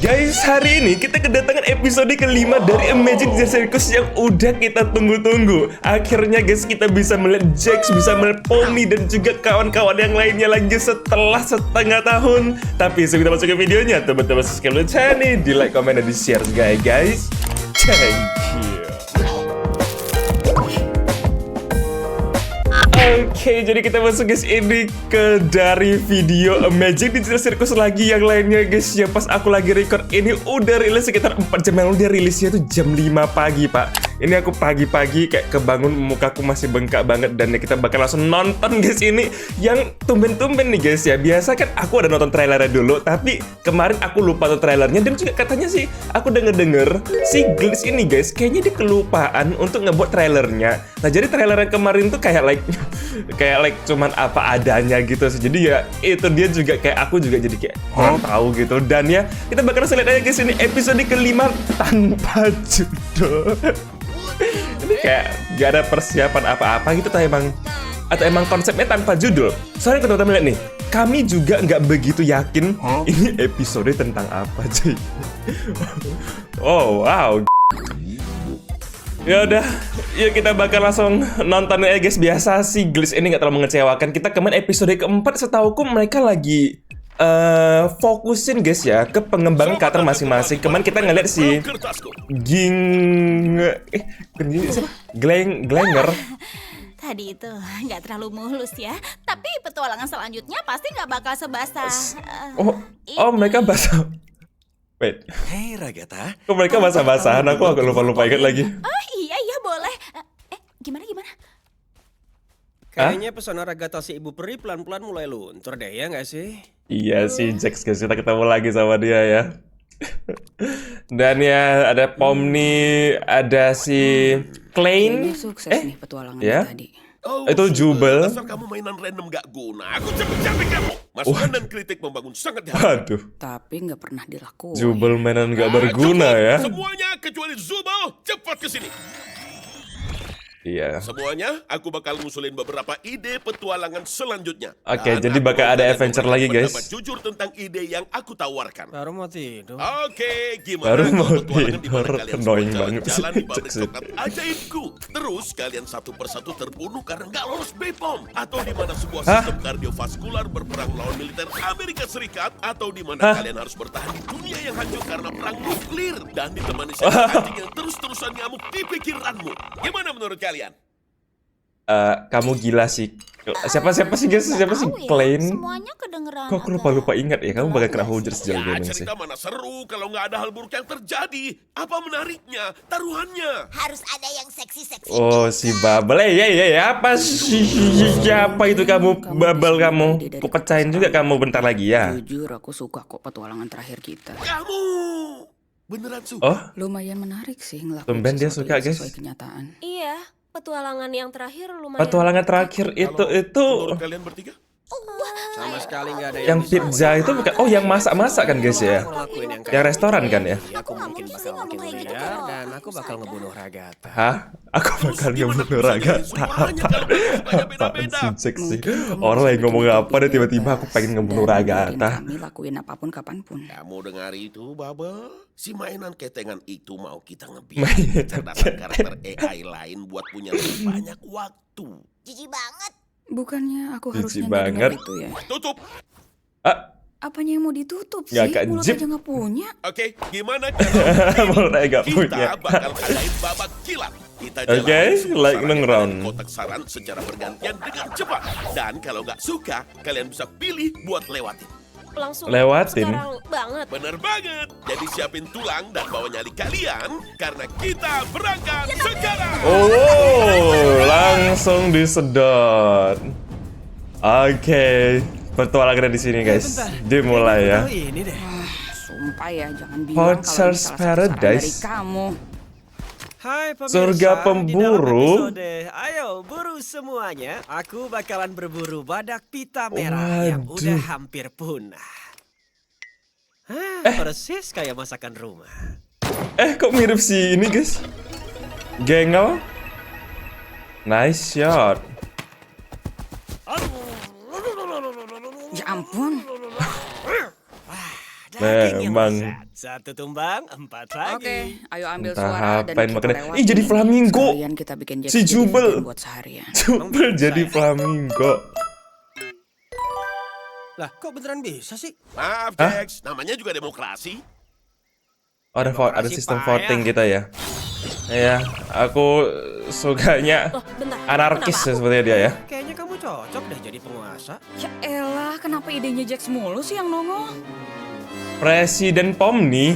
Guys, hari ini kita kedatangan episode kelima dari Amazing Circus yang udah kita tunggu-tunggu. Akhirnya guys, kita bisa melihat Jax, bisa melihat Pomni dan juga kawan-kawan yang lainnya lagi setelah setengah tahun. Tapi sebelum kita masuk ke videonya, teman-teman subscribe channel ini, di like, comment, dan di share guys. Thank you. Oke, jadi kita masuk guys ini ke dari video Amazing Digital Circus lagi yang lainnya guys. Ya pas aku lagi record ini udah rilis sekitar 4 jam yang lalu. Dia rilisnya tuh jam 5 pagi pak. Ini aku pagi-pagi kayak kebangun, mukaku masih bengkak banget. Dan kita bakal langsung nonton guys ini. Yang tumben-tumben nih guys ya. Biasa kan aku ada nonton trailernya dulu, tapi kemarin aku lupa nonton trailernya. Dan juga katanya sih, aku denger-denger si Glitch ini guys, kayaknya dia kelupaan untuk ngebuat trailernya. Nah jadi trailer yang kemarin tuh kayak like cuman apa adanya gitu sih. Jadi ya itu dia juga kayak aku juga jadi kayak kurang tahu gitu. Dan ya kita bakal lihat aja guys ini episode kelima tanpa judul. Ini kayak gak ada persiapan apa-apa gitu atau emang konsepnya tanpa judul. Soalnya kalau teman-teman lihat nih, kami juga nggak begitu yakin ini episode tentang apa cuy. Oh wow. Ya udah, yuk kita bakal langsung nonton ya guys. Biasa sih Glitch ini nggak terlalu mengecewakan. Kita kemarin episode keempat setauku mereka lagi fokusin guys ya ke pengembangan karakter masing-masing. Kemarin kita ngeliat si Glenger. Tadi itu nggak terlalu mulus ya, tapi petualangan selanjutnya pasti nggak bakal sebasah. Oh mereka basah. Wait. Hei Ragatha. Kok mereka basah-basahan? Aku agak lupa ingat lagi. Oh iya boleh. Gimana? Kayaknya pesona Ragatha si Ibu Peri pelan-pelan mulai luntur deh, ya nggak sih? Iya sih Jax guys, kita ketemu lagi sama dia ya. Dan ya ada Pomni, ada si Klein. Sukses nih petualangan ya? tadi. Oh, itu Jubel. Dasar kamu mainan random gak guna. Aku capek kamu. Masukan dan kritik membangun sangat diharapkan. Waduh. Tapi nggak pernah dilakukan. Jubel mainan gak berguna cukup. ya. Semuanya kecuali Zubel, cepat ke sini. Iya. Semuanya, aku bakal ngusulin beberapa ide petualangan selanjutnya. Oke, Dan jadi aku bakal ada kalian adventure memberikan lagi guys. pendapat jujur tentang ide yang aku tawarkan. Baru mau tidur. Oke, gimana Baru kalau mau petualangan di mana tidur? kalian Annoying semua banget sih, jalan-jalan di pabrik Jackson. coklat ajaibku. Terus kalian satu persatu terbunuh karena nggak lolos BPOM. Atau di mana sebuah sistem kardiovaskular berperang melawan militer Amerika Serikat. Atau di mana kalian harus bertahan di dunia yang hancur karena perang nuklir. Dan ditemani seekor anjing yang terus-terusan ngamuk di pikiranmu. Gimana menurut kalian? Kamu gila sih. Siapa sih guys? Siapa sih? Tahu ya, Klein. semuanya kedengeran. Kok aku lupa ingat ya? Kamu bakal kena hujur sejauh Ya, ini sih. cerita mana seru kalau nggak ada hal buruk yang terjadi. Apa menariknya? Taruhannya. Harus ada yang seksi-seksi. Oh si Bubble ya apa sih? Siapa itu kamu Bubble kamu? Aku pecahin juga kamu bentar lagi ya. Jujur aku suka kok petualangan terakhir kita. Kamu beneran suka? Oh Lumayan menarik sih ngelakuin Tumben dia sesuatu suka, yang guys. sesuai kenyataan. Iya, petualangan yang terakhir lumayan. petualangan terakhir itu Menurut kalian bertiga? Sama sekali nggak ada yang pizza itu bukan? Oh yang masak kan guys ya? ngelakuin yang Yang restoran kan ya? Aku mungkin bakal makin liar dan aku bakal ngebunuh Ragatha. Hah? Aku bakal ngebunuh Ragatha. Apaan sih Jack sih? Orang lagi ngomong apa deh tiba-tiba aku pengen ngebunuh Dan biarin Ragatha. kami lakuin apapun kapanpun. Kamu dengar itu, Bubble? Si mainan ketengan itu mau kita ngebikin Mainan kecerdasan karakter AI lain buat punya lebih banyak waktu. Jijik banget. Bukannya aku Jijik harusnya banget. itu ya? Tutup. Apanya yang mau ditutup sih? Nggak, Kak, Mulut Jip. aja nggak punya. Oke, gimana kalau Mulut agak kita punya. bakal adain babak kilat. Kita Oke, jalanin semua lightning saran round. dan kotak saran secara bergantian dengan cepat. Dan kalau nggak suka, kalian bisa pilih buat lewatin. Langsung Lewatin. sekarang banget. Bener banget. Jadi siapin tulang dan bawa nyali kalian karena kita berangkat sekarang. Oh, langsung disedot. Oke, petualangan di sini guys. Dimulai ya. Ini deh. Sumpah ya, jangan bilang kalau ini Poacher's salah satu saran Paradise. dari kamu. Hai pemirsa, Surga di pemburu. dalam episode, ayo buru semuanya. Aku bakalan berburu badak pita merah yang Waduh. udah hampir punah. Persis kayak masakan rumah. Kok mirip si ini guys? Gengel. Nice shot. Ya ampun. Daging yang Memang. lezat. Satu tumbang, 4 lagi. Oke, ayo ambil Entah suara dan apain kita makannya. lewatin. Ih, jadi flamingo. Sekalian kita bikin Jack Si jadi Jubel. vegan buat seharian. Jubel jadi flamingo. Lah, kok beneran bisa sih? Maaf, Hah? Jax. Namanya juga demokrasi. Oh, ada Demokrasi sistem payah. voting gitu ya. Ya, aku sukanya Loh, bentar. anarkis Kenapa ya sepertinya dia ya. Kayaknya kamu cocok deh jadi penguasa. Ya elah, kenapa idenya Jax mulu sih yang nongol? Presiden Pomni.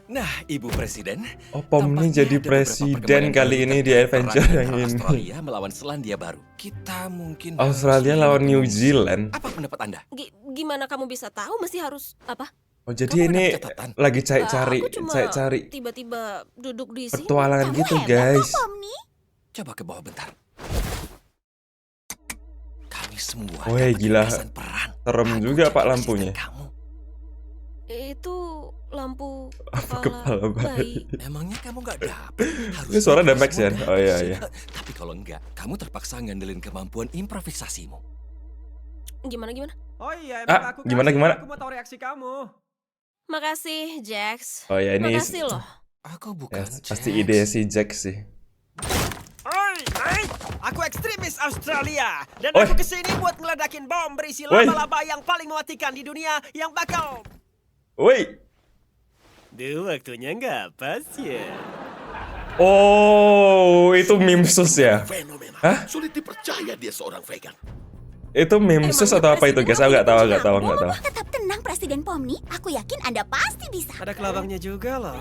Nah, Ibu Presiden. Oh, Pomni tampaknya jadi ada beberapa presiden perkembangan kali baru ini di terkait adventure perang yang antara ini. Australia melawan Selandia Baru. Kita mungkin Australia harus lawan New menghitung. Zealand. Apa pendapat Anda? Gimana kamu bisa tahu mesti harus apa? Oh, jadi Kamu ini ada catatan? lagi cari-cari, Aku cuma cari tiba-tiba duduk di sini. petualangan Kamu gitu, hebat guys. kok, Pomni. Coba ke bawah bentar. Kami semua Woi, dapat gila. gagasan peran. Serem Aku juga, jadi Pak, asisten lampunya. Kamu. Itu lampu Kepala bayi. Emangnya kamu nggak dapet? Ini suara ada Max ya? semua Oh, iya, gratis. iya. Tapi kalau enggak, kamu terpaksa ngandelin kemampuan improvisasimu. Gimana? Oh iya, Ah, aku gimana, kasih. gimana? Aku mau tahu reaksi kamu. Makasih, Jax. Oh ya, ini Makasih loh. Aku bukan ya, pasti Jax. ide si Jack sih. Oi, aku ekstremis Australia dan Oi. aku kesini buat ngeledakin bom berisi Oi. laba-laba yang paling mematikan di dunia yang bakal. Woi. Duh, waktunya nggak pas ya. Oh, itu Mimsus ya? Fenomena. Hah? Sulit dipercaya dia seorang vegan. Itu Mimsus atau apa itu, guys? Aku nggak tahu, nggak tahu. Tetap tenang, Presiden Pomni. Aku yakin Anda pasti bisa. Ada kelabangnya juga loh.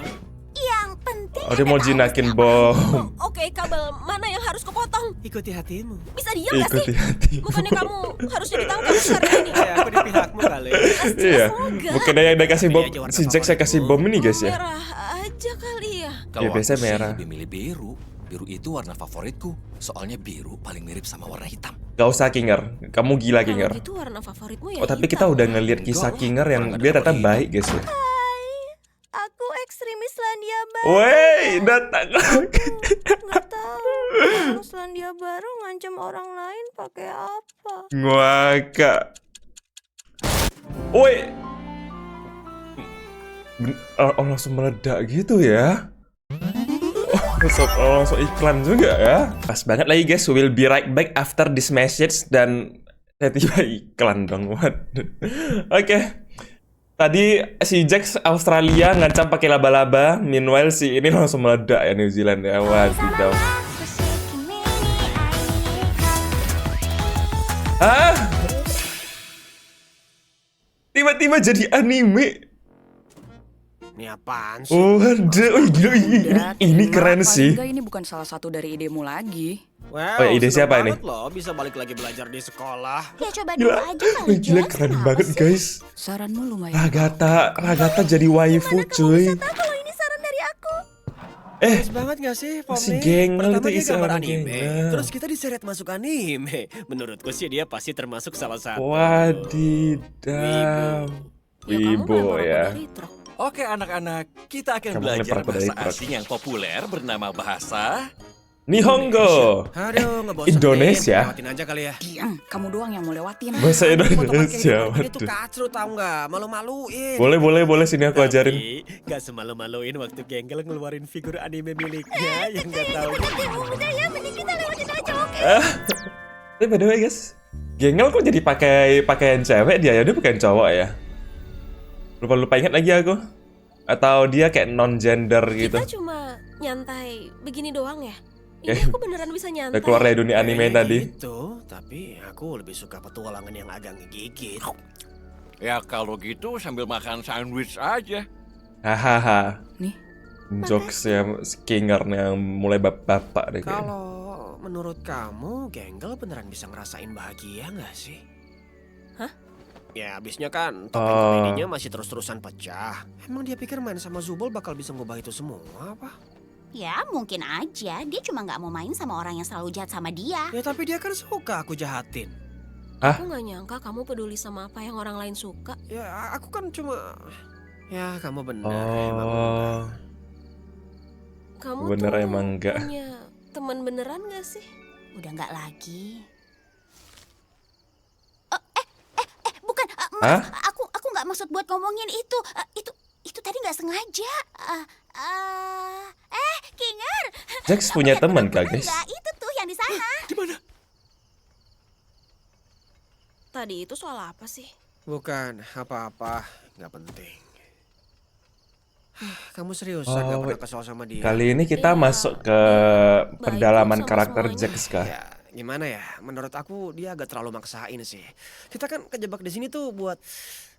Yang penting Oh, dia mau Anda tahu jinakin siapa bom. Oke, kabel mana yang harus kepotong? Ikuti hatimu. Bisa diam gak Ikuti sih? hati. Bukannya kamu harusnya ditangkap hari ini. Aku di pihakmu kali. Iya. Enggak. Bukannya yang udah kasih bom, Ini aja warna si Jack saya kasih bom ini, guys ya. Merah aja kali ya. Kalau biasanya aku sih merah. lebih milih biru. Biru itu warna favoritku. Soalnya biru paling mirip sama warna hitam. Gak usah Kinger, kamu gila Kalau Kinger. gitu warna favoritmu ya Oh, tapi kita hitam. udah ngeliat kisah Kinger yang dia ternyata baik, guys ya. Aku ekstremis Selandia Baru. Woi, datang. Nggak tahu. Orang Selandia Baru ngancam orang lain pakai apa? Ngwaka. Woi. Oh, langsung meledak gitu ya. Langsung iklan juga ya. Pas banget lagi, guys. We'll be right back after this message. Dan tiba-tiba iklan dong. Waduh. Oke. Tadi si Jax Australia ngancam pakai laba-laba. Meanwhile si ini langsung meledak ya New Zealand ya. Waduh. Hah? Tiba-tiba jadi anime. Ini apaan sih? Oh, ada. Oh, gila. Ini keren Paling sih. nggak ini bukan salah satu dari idemu lagi. Wow, Oh, ya, ide seneng siapa ini? banget loh bisa balik lagi belajar di sekolah. Ya coba dulu Gila. aja kali, Gila, Jax. keren Kenapa banget, sih? guys. Saranmu lumayan. Agatha jadi waifu, cuy. Tahu kalau ini saran dari aku. Bagus banget gak sih, Pomni? si Gengel Pertama itu dia isi gambar orang anime, Gengel. terus kita diseret masuk anime. Menurutku sih dia pasti termasuk salah satu. Wadidaw. Ya kamu Wibo melempar aku ya. dari truk. Oke anak-anak, kita akan Kamu belajar lempar aku dari bahasa truk. asing yang populer bernama bahasa Nihongo. Aduh, ngebosenin. Indonesia. Lewatin aja kali ya. Diam, kamu doang yang mau lewatin. Bahasa Foto pakai Indonesia. ini tuh Waduh. kacru tau nggak? Malu-maluin. Boleh sini aku ajarin. Tapi gak semalu-maluin waktu Gengel ngeluarin figur anime miliknya yang gak tahu. Ya, mending kita lewatin aja, oke? Tapi by the way, guys, Gengel kok jadi pakai pakaian cewek dia ya? Dia bukan cowok ya? Lupa ingat lagi aku. Atau dia kayak non-gender gitu. Kita cuma nyantai begini doang ya? Oke. Ini aku beneran bisa nyantai. Udah keluar dari dunia anime Kayak tadi. gitu, tapi aku lebih suka petualangan yang agak ngegigit. Ya kalau gitu sambil makan sandwich aja. Hahaha. Nih. Jokes ya Kinger yang mulai bapak deh kayaknya. Kalau menurut kamu, Gengel beneran bisa ngerasain bahagia nggak sih? Hah? Ya, abisnya kan topeng Oh. komedinya masih terus-terusan pecah. Emang dia pikir main sama Zubul bakal bisa ngubah itu semua apa? Ya mungkin aja. Dia cuma nggak mau main sama orang yang selalu jahat sama dia. Ya tapi dia kan suka aku jahatin. Aku nggak nyangka kamu peduli sama apa yang orang lain suka. Ya aku kan cuma... Ya kamu benar. Emang Oh. Kamu Bener tuh emang nggak. punya teman beneran gak sih? Udah nggak lagi. Bukan, Hah? aku nggak nggak maksud buat ngomongin itu. Itu tadi nggak sengaja. Kinger. Jax punya teman kah, guys? Enggak, itu tuh yang di sana. Di mana? Tadi itu soal apa sih? Bukan apa-apa, nggak penting. Kamu seriusan nggak pernah kesel sama dia? Kali ini kita Iya. masuk ke pendalaman sama karakter semuanya. Jax kah? Ya, gimana ya? Menurut aku dia agak terlalu maksain sih. Kita kan kejebak di sini tuh buat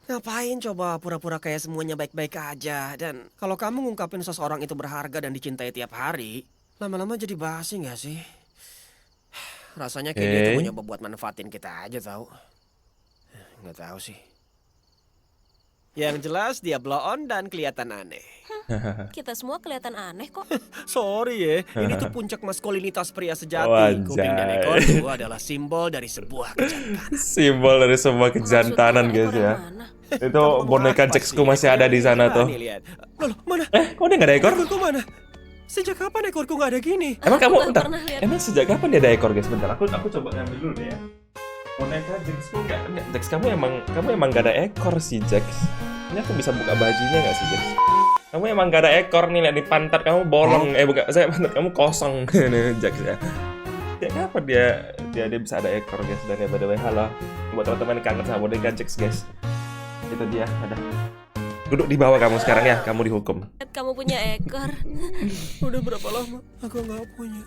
ngapain coba pura-pura kayak semuanya baik-baik aja. Dan kalau kamu ngungkapin seseorang itu berharga dan dicintai tiap hari, lama-lama jadi basi nggak sih? Rasanya kayak dia Oke. cuma nyoba buat manfaatin kita aja tahu. Nggak tahu sih. Yang jelas dia blow on dan kelihatan aneh. Kita semua kelihatan aneh kok. Sorry ya, ini tuh puncak maskulinitas pria sejati. Wajay. Kuping dan ekor itu adalah simbol dari sebuah kejantanan. Simbol dari sebuah kejantanan, Maksudnya guys ekor ya. yang mana? Itu boneka Jaxku masih ada di sana tuh. Nih lihat. Loh, mana? Kok dia nggak ada ekor? Ekorku mana? Sejak kapan ekorku nggak ada gini? Emang Aku kamu, nggak bentar, pernah lihat. emang sejak kapan dia ada ekor, guys? Bentar, aku coba ngambil dulu deh ya. Boneka Jaxku nggak, Jax kamu emang gak ada ekor sih, Jax. Ini aku bisa buka bajunya nggak sih, Jax? Kamu emang gak ada ekor nih, lihat di pantat kamu bolong. Bukan, saya pantat kamu kosong, nih, Jax ya. Ya kenapa dia bisa ada ekor, guys? Dan ya by the way, halo buat teman-teman yang kangen sama boneka Jax, guys. Itu dia, ada. Duduk di bawah kamu sekarang ya, kamu dihukum. Kamu punya ekor. Udah berapa lama aku nggak punya?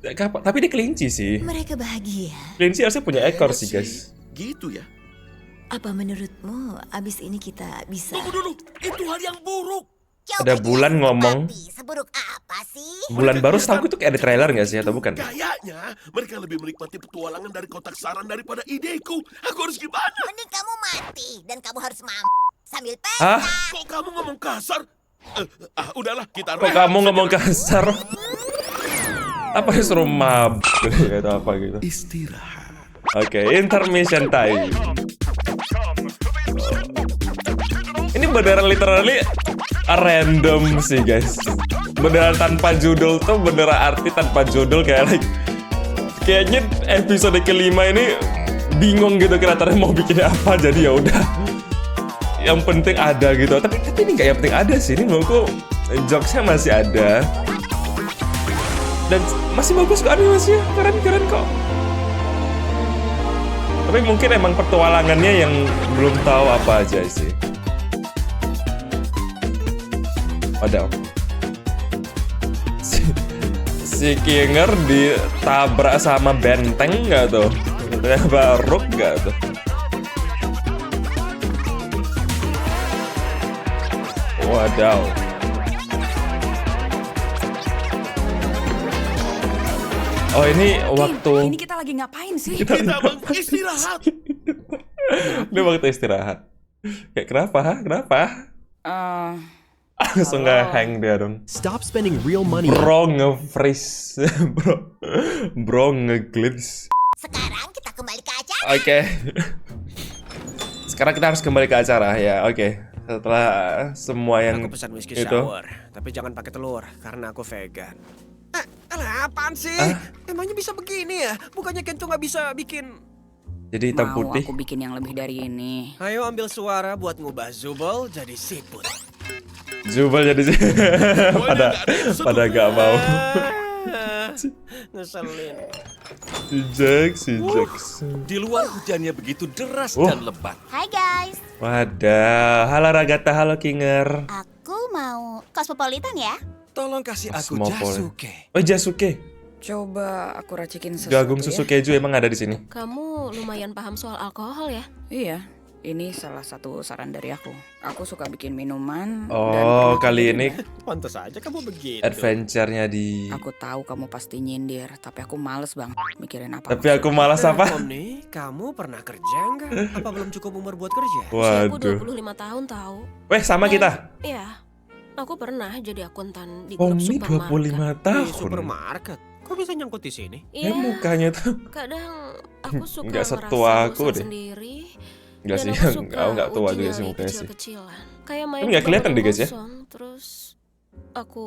Kapan? Tapi dia kelinci sih. Mereka bahagia. Kelinci harusnya punya ekor sih, Kayaknya guys. Gitu ya. Apa menurutmu abis ini kita bisa? Tunggu dulu, itu hal yang buruk. Ada bulan ngomong. Seburuk apa sih? Bulan baru setahu itu kayak ada trailer nggak sih atau bukan? Kayaknya mereka lebih menikmati petualangan dari kotak saran daripada ideku. Aku harus gimana? Mending kamu mati dan kamu harus mampu sambil Hah? Kok kamu ngomong kasar? Udahlah, kita Kok kamu ngomong kasar? Apa yang suruh mabuk atau apa gitu? istirahat. Oke, intermission time. Ini beneran literally random sih, guys. Beneran tanpa judul tuh, beneran arti tanpa judul kayak kayaknya episode kelima ini bingung gitu kreatornya mau bikin apa, jadi ya udah. Yang penting ada gitu. Tapi ini nggak yang penting ada sih. Ini menurutku jokesnya masih ada. Dan masih bagus kok animasinya, keren kok. Tapi mungkin emang petualangannya yang belum tahu apa aja sih. Waduh. Si Kinger ditabrak sama benteng nggak tuh? Baruk nggak tuh? Wadaw. Oh ini waktu Ini kita lagi ngapain sih? Kita istirahat. ini waktu istirahat. Kayak kenapa? Kenapa? Eh, Langsung nge-hang dia dong. Stop spending real money. Bro nge-freeze. Bro nge-glitch. Sekarang kita kembali ke acara. Oke. Sekarang kita harus kembali ke acara ya. Oke. Setelah semua yang Aku pesan whiskey itu. shower, tapi jangan pakai telur karena aku vegan. Alah, apaan sih? Emangnya bisa begini ya? Bukannya Kento nggak bisa bikin... Jadi hitam mau putih. aku bikin yang lebih dari ini. Ayo ambil suara buat ngubah Zubul jadi siput. Jubel jadi sih. pada gak mau. Ngeselin. Si Jax. Di luar hujannya begitu deras dan lebat. Hai guys, Wadah. Halo Ragata, halo Kinger. aku mau kosmopolitan ya. Tolong kasih aku Cosmopolitan. Jasuke. Oh Jasuke. Coba aku racikin sesuatu Gagung ya. susu keju emang ada di sini. Kamu lumayan paham soal alkohol ya? Iya, ini salah satu saran dari aku. Aku suka bikin minuman. dan Oh, pernah kali kerja ini juga. Pantas aja kamu begitu. adventure-nya di. Aku tahu kamu pasti nyindir, tapi aku males banget mikirin apa. Tapi aku malas apa? Om nih, kamu pernah kerja nggak? Apa belum cukup umur buat kerja? Usiaku Waduh. 25 tahun tahu. Weh, sama kita. Iya. Aku pernah jadi akuntan di klub Omi supermarket. 25 Di tahun. supermarket. Kok bisa nyangkut di sini? Ya Iya. mukanya tuh. Kadang aku suka Nggak ngerasa setua aku bosan deh. sendiri. Enggak Dan sih, aku suka enggak tua uji juga sih nyali mukanya sih. kecil-kecilan. Kayak main Tapi nggak kelihatan deh, guys, ya. kosong, terus aku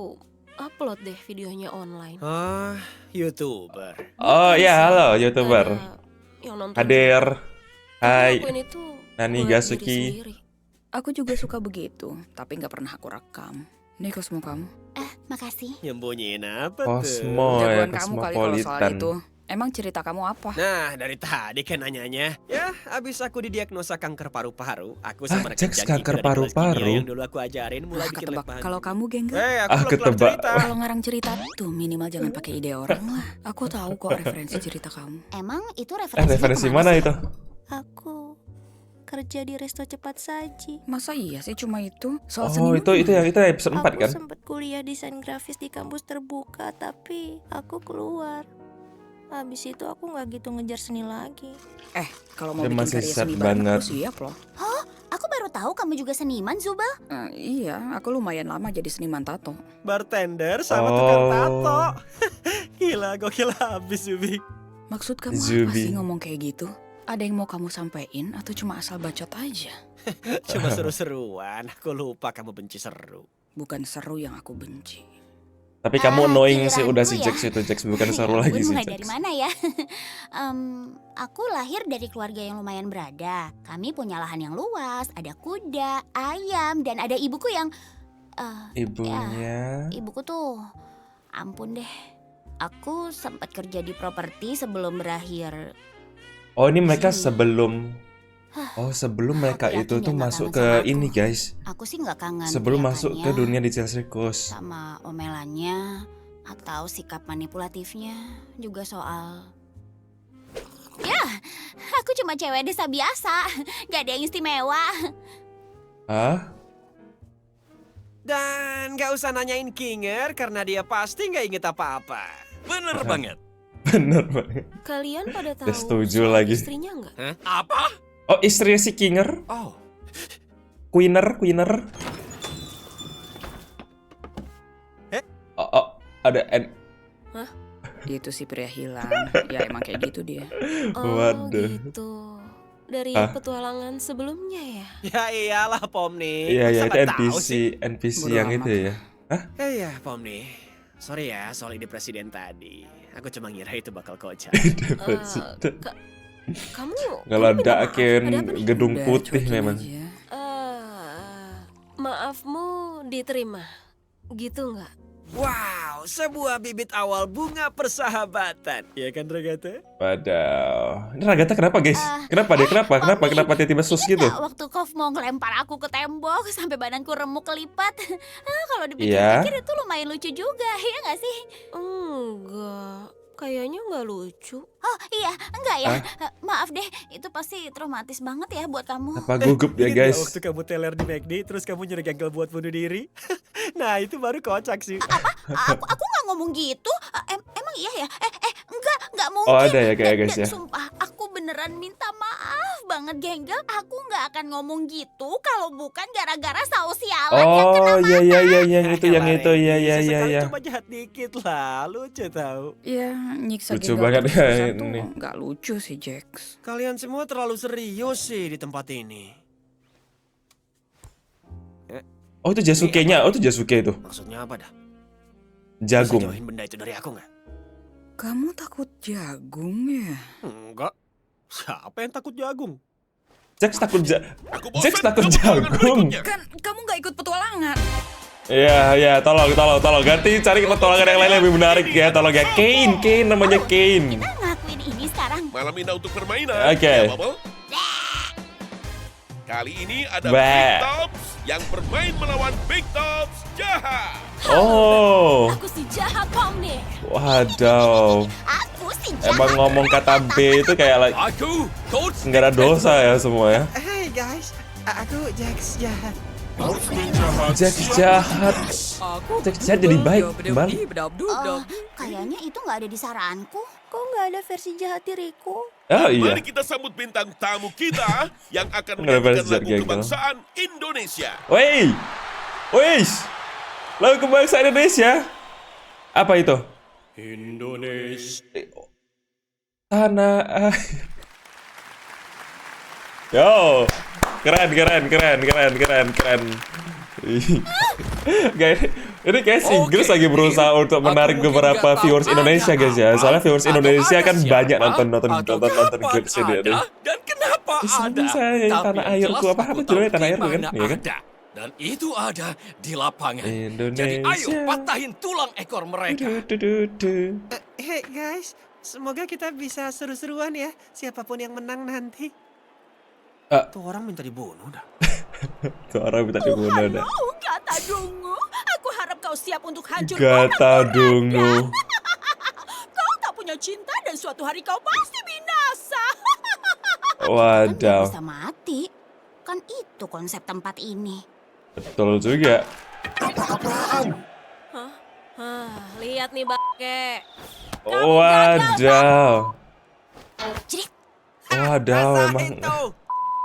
upload deh videonya online. Ah, YouTuber. Oh iya, halo YouTuber. Ada yang nonton Hadir. juga. Tapi Hai. aku ini tuh Nani buat diri Gasuki. sendiri. Aku juga suka begitu, tapi nggak pernah aku rekam. Nih kosmo kamu. Makasih. Nyembunyiin apa tuh? Cosmo ya, Jagoan kamu kali kalau soal Cosmopolitan. itu. Emang cerita kamu apa? Nah, dari tadi kan nanyanya. Ya, abis aku didiagnosa kanker paru-paru, aku sama rekan Jax, janjiku kanker dari kelas paru-paru? kimia yang dulu aku ajarin mulai bikin Ketebak. lab bahan. Kalau kamu gengger, Aku belum kelar ketebak. cerita. kalau ngarang cerita tuh minimal jangan pakai ide orang lah. Aku tahu kok referensi cerita kamu. Emang itu referensinya Referensi kemana mana sih? itu? Aku kerja di resto cepat saji. Masa iya sih cuma itu? Soal Oh, seniman itu yang episode 4 Aku kan? sempat kuliah desain grafis di kampus terbuka, tapi aku keluar. Habis itu aku nggak gitu ngejar seni lagi. Kalau mau Dia bikin masih karya sad seni banget. aku siap loh. Aku baru tahu kamu juga seniman, Zubel. Iya, aku lumayan lama jadi seniman tato. Bartender sama tukang Oh. tato. Gila, gokil habis Zubi. Maksud kamu apa Zubi. sih ngomong kayak gitu? Ada yang mau kamu sampein atau cuma asal bacot aja? Cuma seru-seruan, aku lupa kamu benci seru. Bukan seru yang aku benci. Tapi kamu annoying sih udah si giliranku Jax itu. Jax bukan seru Ya lagi ampun, sih mulai Jax. dari mana ya? Aku lahir dari keluarga yang lumayan berada. Kami punya lahan yang luas, ada kuda, ayam, dan ada ibuku yang... Ibunya. Ibuku tuh, ampun deh. Aku sempat kerja di properti sebelum berakhir. Oh, ini mereka Sini. sebelum. Oh, sebelum mereka Aku itu yakin tuh dia nggak masuk kangen ke sama aku. ini guys. Aku sih nggak kangen Sebelum masuk ke teriakannya, dunia digital circus. sama omelannya atau sikap manipulatifnya, juga soal... Ya, aku cuma cewek desa biasa, gak ada yang istimewa. Hah? Dan gak usah nanyain Kinger karena dia pasti gak inget apa-apa. Bener banget. Bener banget. Kalian pada tahu setuju soal lagi. istrinya nggak? Apa? Oh, istrinya si Kinger. Oh, Queener. Oh, ada Itu si pria hilang. Ya emang kayak gitu dia. Oh Waduh. gitu. Dari Hah? petualangan sebelumnya ya? Ya iyalah Pomni. Iya, Masa itu nggak tahu NPC, sih? NPC Bodo yang amat. itu ya. Iya Pomni. Sorry ya soal ide presiden tadi. Aku cuma ngira itu bakal kocak. Kamu Ngeledakin Ada apa nih? gedung Udah, putih cuekin memang. aja. maafmu diterima. Gitu nggak? Wow, sebuah bibit awal bunga persahabatan. Iya kan Ragata? Padahal. Ini Ragata kenapa guys? Kenapa dia? Kenapa? Kenapa tiba-tiba sus gitu? Ingat gak waktu Kov mau ngelempar aku ke tembok sampai badanku remuk kelipat? Kalau Iya. dipikir-pikir itu lumayan lucu juga, ya gak sih? Enggak. Kayaknya nggak lucu. Oh iya, enggak ya. Maaf deh, itu pasti traumatis banget ya buat kamu. Apa gugup ya Ingat nggak guys? waktu kamu teler di McD terus kamu nyuruh gagal buat bunuh diri? Nah itu baru kocak sih. Aku nggak ngomong gitu. Emang iya ya? Enggak mungkin. Oh, ada ya kayak Dan- guys dan ya. Sumpah, aku beneran minta maaf banget, Genggel. Aku nggak akan ngomong gitu kalau bukan gara-gara saus sialan yang kena Oh, iya yang itu Ya, yang itu Regi, ya. sesekali coba jahat dikit lah, lucu tahu. Ya nyiksa Lucu genggal banget ya terus-terusan tuh ini. nggak lucu sih Jax. Kalian semua terlalu serius sih di tempat ini. Oh, itu Jasuke-nya. Oh, itu Jasuke itu. Maksudnya apa dah? Jagung. Bisa jauhin benda itu dari aku nggak? Kamu takut jagung ya? Enggak. Siapa yang takut jagung? Jax takut Aku bosan Jax takut dengan petualangan jagung. berikutnya. Kan kamu nggak ikut petualangan. Iya, tolong ganti cari petualangan yang lain lebih menarik ya, tolong ya. Kane namanya Kane. Kita ngelakuin ini sekarang. Malam indah untuk permainan. Oke. Ya, Bubble? Kali ini ada Bah. Big Tops yang bermain melawan Big Tops jahat. Oh, Aku si jahat, Pomni. waduh. Aku si jahat. Emang ngomong kata B itu kayak like aku coach. nggak ada dosa ya semua ya. Hey guys, aku Jax jahat. Jax jahat. Aku Jax jahat jadi baik, Bang. Kayaknya itu nggak ada di saranku. Kok nggak ada versi jahat diriku? Oh iya. Mari kita sambut bintang tamu kita yang akan Nggak ada menyanyikan bahasa lagu gagal. kebangsaan Indonesia. Wih, lagu kebangsaan Indonesia. Apa itu? Indonesia. Tanah air. Yo, keren. Guys, ini kayak si Inggris Oke, lagi berusaha Deal. untuk Aku menarik mungkin beberapa nggak tahu viewers ada Indonesia guys ya. apa, Soalnya viewers atau Indonesia ada kan siapa, banyak nonton atau clips ini. kapan ada, dan kenapa. Kenapa ada? Saya Tapi tanah yang airku. jelas Apa aku judulnya tahu tanah di airku kan? mana Iya kan? ada. Dan itu ada di lapangan. Jadi ayo Indonesia. patahin tulang ekor mereka. Du-du-du-du. Hey guys, semoga kita bisa seru-seruan ya. Siapapun yang menang nanti. Tuh orang minta dibunuh dah. Tuh orang minta dibunuh dah. Oh, kata dungu. Aku harap kau siap untuk hancur. Gata dungu. Kau tak punya cinta dan suatu hari kau pasti binasa. Wadaw. Kan bisa mati. Kan itu konsep tempat ini. Betul juga. Lihat nih bangke. Wadaw. Jadi Wadaw emang.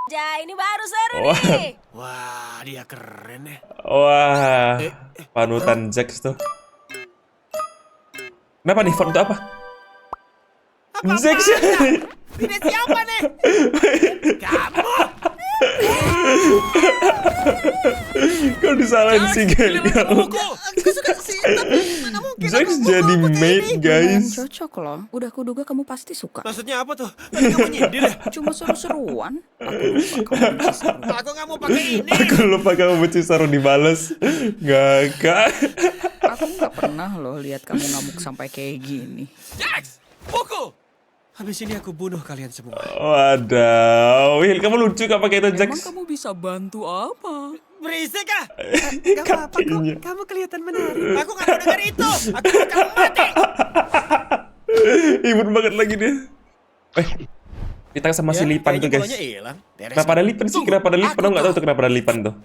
Ja, ini baru seru Wah. nih. Wah, dia keren ya. Wah. Panutan Jax tuh. Kenapa nih font itu apa? Jax. Ini siapa nih? Kamu. Kau disalahin sih Gagal. Aku suka sih, tapi mana mungkin Jax aku jadi mau mate begini. guys. Cocok loh. Udah kuduga kamu pasti suka. Maksudnya apa tuh? Tadi kamu nyindir ya? Cuma seru-seruan. Aku lupa kamu benci seru. Aku nggak mau pakai ini. Aku lupa kamu benci Saru dibales. Ngakak. Aku nggak pernah loh lihat kamu ngamuk sampai kayak gini. Jax, pukul. Habis ini aku bunuh kalian semua. Wadaw. Will, kamu lucu gak pakai itu Emang Jax? kamu bisa bantu apa? Berisik ah! Gak apa-apa kok, Kakinya. kamu kelihatan menarik. Aku gak mau dengar itu. Aku mau kamu mati. Imut banget lagi dia. Kita sama si Lipan tuh kayaknya guys. bolanya hilang. Beres. Kenapa ada Lipan sih? Kenapa ada Lipan? Aku nggak tahu tuh kenapa ada Lipan tuh.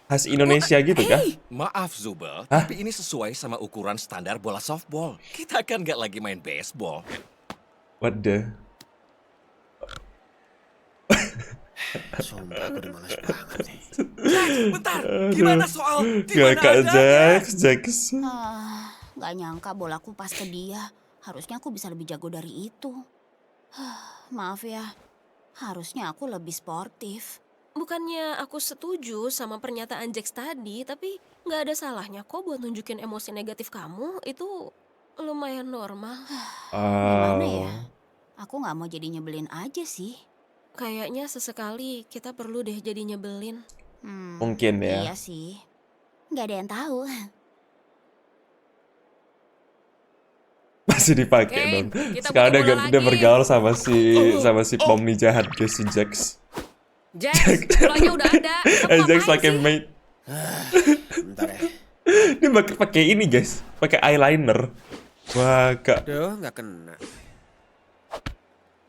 Khas Indonesia gitu kah? Maaf Zubel, tapi ini sesuai sama ukuran standar bola softball. Kita kan nggak lagi main baseball. What the? Sumpah aku udah malas banget nih. Jax, bentar. Gimana soal di Gak mana kak ada? Jax. Gak nyangka bolaku pas ke dia. Harusnya aku bisa lebih jago dari itu. Maaf ya. Harusnya aku lebih sportif. Bukannya aku setuju sama pernyataan Jax tadi, tapi nggak ada salahnya kok buat nunjukin emosi negatif kamu. Itu lumayan normal. Gimana Oh. ya? Aku gak mau jadi nyebelin aja sih. Kayaknya sesekali kita perlu deh jadi nyebelin. Mungkin ya. Iya sih. Gak ada yang tahu. Masih dipakai Oke, dong. kita Sekarang buka bola dia lagi. bergaul sama si Pomni jahat guys si Jax. Jax, bolanya udah ada. Kamu Jax ngapain pakai sih? mate. Bentar ya. Dia pakai ini guys, pakai eyeliner. Wah kak, Duh, gak kena.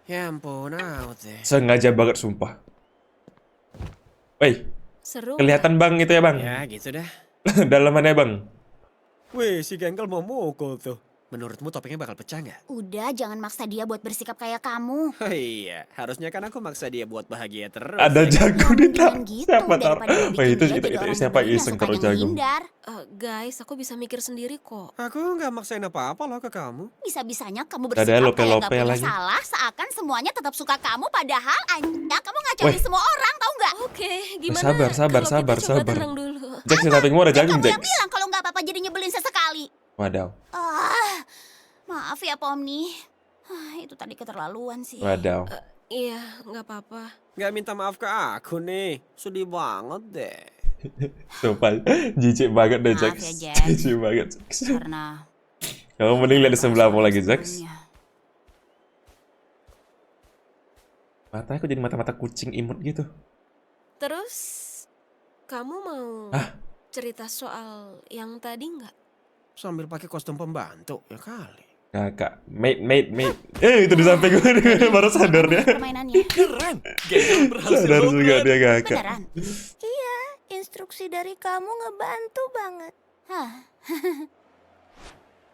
Ya ampun, out deh. sengaja banget sumpah. Woi, Seru. kelihatan bang itu ya bang. Ya gitu dah. Dalamannya bang. Wih, si Gengkel mau mukul tuh. Menurutmu topengnya bakal pecah nggak? Udah, jangan maksa dia buat bersikap kayak kamu. Oh iya, harusnya kan aku maksa dia buat bahagia terus. Ada ya kan? jago di Jangan gitu, siapa tahu. daripada lu Wah bikin itu dia jadi orang siapa nyebelin yang iseng sukanya terus jago. menghindar. Guys, aku bisa mikir sendiri kok. Aku nggak maksain apa-apa loh ke kamu. Bisa-bisanya kamu Ada bersikap kayak lope-lope gak punya lagi. salah, seakan semuanya tetap suka kamu, padahal anya kamu ngacauin Weh. semua orang, tahu nggak? Oke, gimana? Sabar, kalau kita coba sabar. tenang dulu. Jax di sampingmu ada jagung Kamu Jax. yang bilang kalau nggak apa-apa jadi nyebelin sesekali. Wadaw, Maaf ya Pomni. Itu tadi keterlaluan sih. wadaw. Iya, nggak apa-apa. Nggak minta maaf ke aku nih. Sedih banget deh. Sumpah, jijik banget deh Maaf Jax. ya, Jax. Jijik banget Jax. Karena Kamu mending lihat di sebelahmu lagi Jax. sebelumnya. Mata aku jadi mata-mata kucing imut gitu. Terus, kamu mau cerita soal yang tadi nggak? Sambil pakai kostum pembantu, ya kali. Kakak, mate. Itu di samping gue baru sadar dia. Permainannya. Keren. Gengkel berhasil Sadar juga logat. dia kakak. Beneran? Iya, Instruksi dari kamu ngebantu banget. Hah.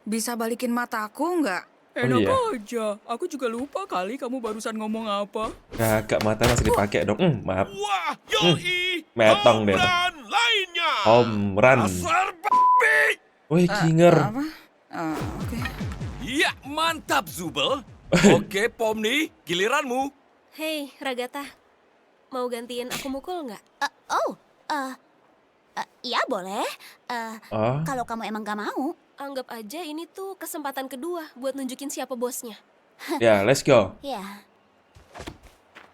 Bisa balikin mataku nggak? Enak iya? aja. Aku juga lupa kali kamu barusan ngomong apa. Kakak mata masih dipakai dong. Maaf. Wah, yoi. metong deh. Home run lainnya. Home run. Dasar babi. Woi, Kinger. Apa? Oke. Ya, mantap Zubel. Oke, Pomni, giliranmu. Hei, Ragata. Mau gantiin aku mukul nggak? Iya boleh. Oh, Kalau kamu emang gak mau. Anggap aja ini tuh kesempatan kedua buat nunjukin siapa bosnya. ya, let's go. Ya.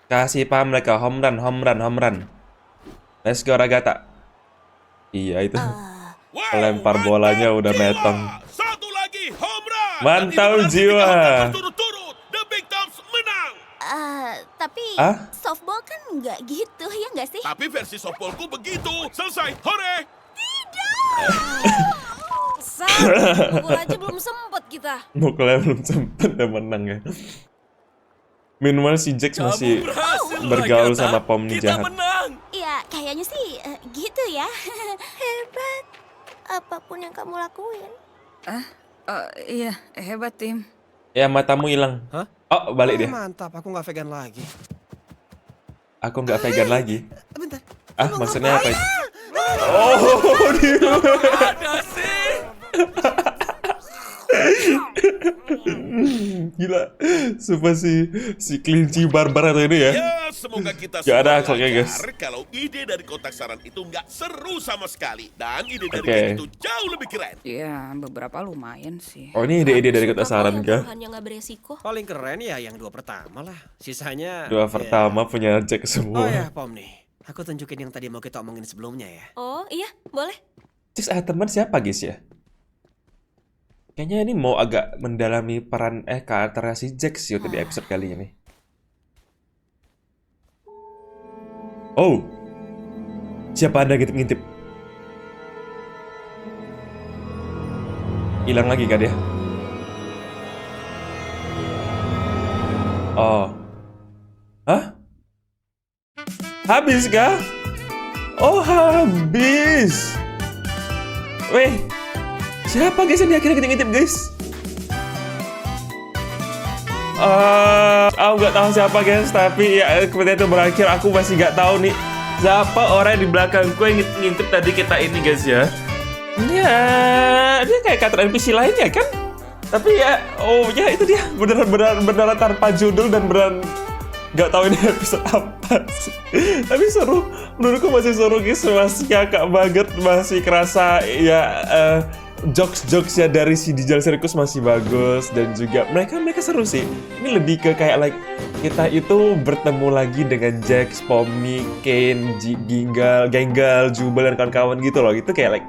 Kasih paham mereka, home run, home run, home run. Let's go Ragata. Iya itu. Wow, Lempar mantap bolanya udah jiwa. metong. Satu lagi home run. Mantap Dan itu berarti jiwa. 3 home run berturut-turut. The Big Toms menang. Tapi Ah? softball kan nggak gitu, ya nggak sih? Tapi versi softballku begitu. Selesai. Hore. Pukul aja belum sempet kita. Mukulnya belum sempet udah menang ya. Minimal si Jax masih bergaul sama Pomni Kita jahat. menang. Ya, kayaknya sih gitu ya. Hebat. Apapun yang kamu lakuin. Iya, hebat tim. Ya matamu hilang. Hah? Oh balik dia. Mantap, aku nggak vegan lagi. Aku nggak vegan lagi. Bentar. Ah maksudnya apa itu? Oh dia. Ada sih. Gila. Sumpah si kelinci barbar atau ini ya. Ya, semoga kita Gak ada semua akalnya, guys. belajar kalau ide dari kotak saran itu nggak seru sama sekali. Dan ide dari Oke. game itu jauh lebih keren. Iya, beberapa lumayan sih. Oh ini ide-ide dari kota Apa saran yang kah? Tuhan yang nggak beresiko? Paling keren ya yang 2 pertama lah. Sisanya... Dua ya. pertama punya Jack Oh semua. ya, Pom nih. Aku tunjukin yang tadi mau kita omongin sebelumnya ya. Oh iya, boleh. Jax teman siapa guys ya? Kayaknya ini mau agak mendalami peran karakternya si Jax sih untuk di episode kali ini. Oh, siapa Anda ngintip-ngintip? Hilang lagi kan dia? Oh, hah? Habis kah? Oh habis. Weh, siapa guys yang akhirnya ngintip guys? Aku nggak tahu siapa guys, tapi ya kemudian itu berakhir aku masih nggak tahu nih siapa orang di belakangku yang ngintip tadi kita ini guys ya. Ya, dia kayak karakter NPC lainnya kan? Tapi ya, oh ya itu dia beneran tanpa judul dan beneran nggak tahu ini episode apa sih. Tapi seru, menurutku masih seru guys, masih kakak banget, masih kerasa ya jokes-jokesnya dari si Dijal Sirkus masih bagus dan juga mereka seru sih. Ini lebih ke kayak like kita itu bertemu lagi dengan Jax, Pomni, Kane, Genggal, Jubel dan kawan-kawan gitu loh. Itu kayak like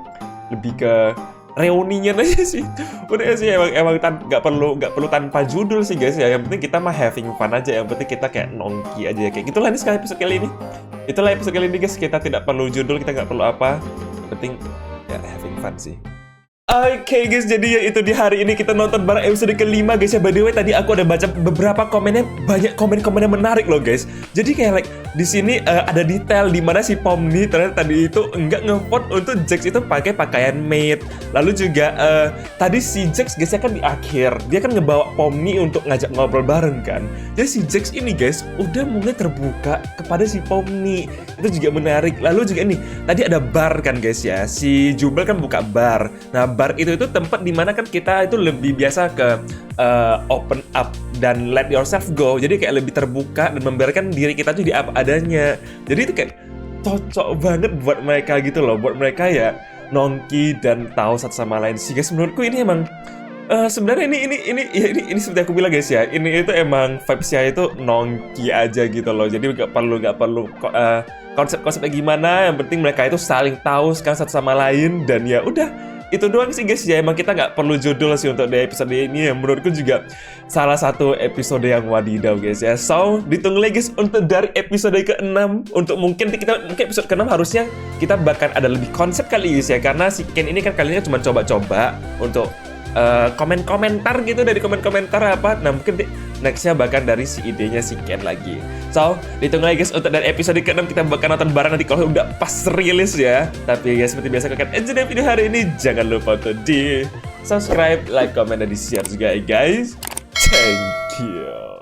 lebih ke reunian aja sih. Udah sih emang nggak perlu tanpa judul sih guys ya. Yang penting kita mah having fun aja. Yang penting kita kayak nongki aja kayak gitulah nih sekali episode kali ini. Itulah episode kali ini guys. Kita tidak perlu judul, kita nggak perlu apa. Yang penting ya having fun sih. Oke guys, jadi ya itu di hari ini kita nonton bareng episode kelima guys ya. By the way tadi aku ada baca beberapa komennya, banyak komen-komen yang menarik loh guys. Jadi kayak like di sini ada detail di mana si Pomni ternyata tadi itu enggak nge-vote untuk Jax itu pakai pakaian maid. Lalu juga tadi si Jax guys ya kan di akhir dia kan ngebawa Pomni untuk ngajak ngobrol bareng kan. Jadi si Jax ini guys udah mulai terbuka kepada si Pomni. Itu juga menarik. Lalu juga ini tadi ada bar kan guys ya. Si Jubel kan buka bar. Nah bar itu tempat dimana kan kita itu lebih biasa ke open up dan let yourself go. Jadi kayak lebih terbuka dan membiarkan diri kita tuh di apa adanya. Jadi itu kayak cocok banget buat mereka gitu loh. Buat mereka ya nongki dan tahu satu sama lain sih guys. Menurutku ini emang sebenarnya ini seperti aku bilang guys ya. Ini itu emang vibes-nya itu nongki aja gitu loh. Jadi nggak perlu konsep-konsepnya gimana. Yang penting mereka itu saling tahu sekarang satu sama lain dan ya udah. Itu doang sih guys ya, emang kita nggak perlu judul sih untuk di episode ini. Yang menurutku juga salah satu episode yang wadidaw guys ya. So, ditunggu lagi guys untuk dari episode ke-6. Untuk mungkin episode ke-6 harusnya kita bahkan ada lebih konsep kali guys ya. Karena si Ken ini kan kali ini cuma coba-coba untuk komen-komentar gitu dari komen-komentar apa. Nah mungkin nextnya bahkan dari si idenya si Ken lagi. So, ditunggu lagi guys untuk dari episode ke-6 kita bakal nonton bareng nanti kalau udah pas rilis ya. Tapi guys seperti biasa kalau kalian enjoy video hari ini jangan lupa untuk di subscribe, like, comment, dan di share juga ya guys. Thank you.